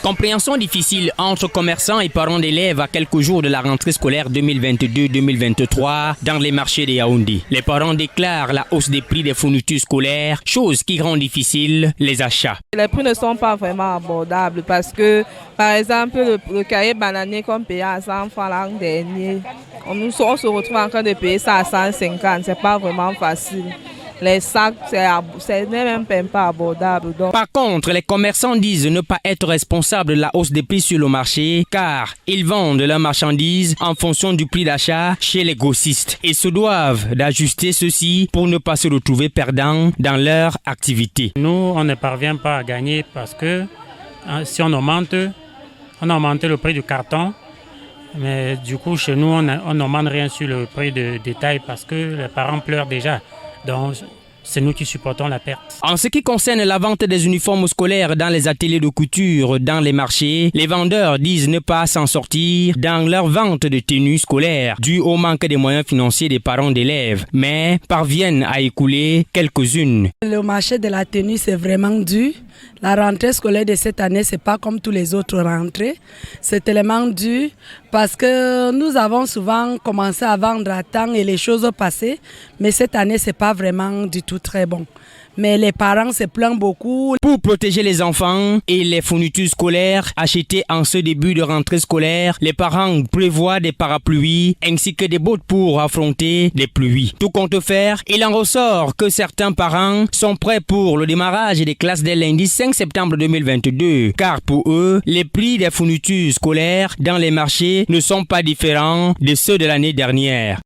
Compréhension difficile entre commerçants et parents d'élèves à quelques jours de la rentrée scolaire 2022-2023 dans les marchés de Yaoundé. Les parents déclarent la hausse des prix des fournitures scolaires, chose qui rend difficile les achats. Les prix ne sont pas vraiment abordables parce que, par exemple, le cahier bananier qu'on payait à 100 francs l'an dernier, on se retrouve en train de payer ça à 150, c'est pas vraiment facile. Les sacs, c'est même pas abordable. Donc. Par contre, les commerçants disent ne pas être responsables de la hausse des prix sur le marché car ils vendent leurs marchandises en fonction du prix d'achat chez les grossistes et se doivent d'ajuster ceci pour ne pas se retrouver perdants dans leur activité. Nous, on ne parvient pas à gagner parce que si on a augmenté le prix du carton, mais du coup, chez nous, on n'augmente rien sur le prix de détail parce que les parents pleurent déjà. Donc, c'est nous qui supportons la perte. En ce qui concerne la vente des uniformes scolaires dans les ateliers de couture, dans les marchés, les vendeurs disent ne pas s'en sortir dans leur vente de tenues scolaires, dû au manque des moyens financiers des parents d'élèves, mais parviennent à écouler quelques-unes. Le marché de la tenue, c'est vraiment dur. La rentrée scolaire de cette année, c'est pas comme tous les autres rentrées. C'est tellement dur parce que nous avons souvent commencé à vendre à temps et les choses ont passé. Mais cette année, c'est pas vraiment du tout très bon. Mais les parents se plaignent beaucoup. Pour protéger les enfants et les fournitures scolaires achetées en ce début de rentrée scolaire, les parents prévoient des parapluies ainsi que des bottes pour affronter les pluies. Tout compte faire, il en ressort que certains parents sont prêts pour le démarrage des classes dès lundi 5 septembre 2022. Car pour eux, les prix des fournitures scolaires dans les marchés ne sont pas différents de ceux de l'année dernière.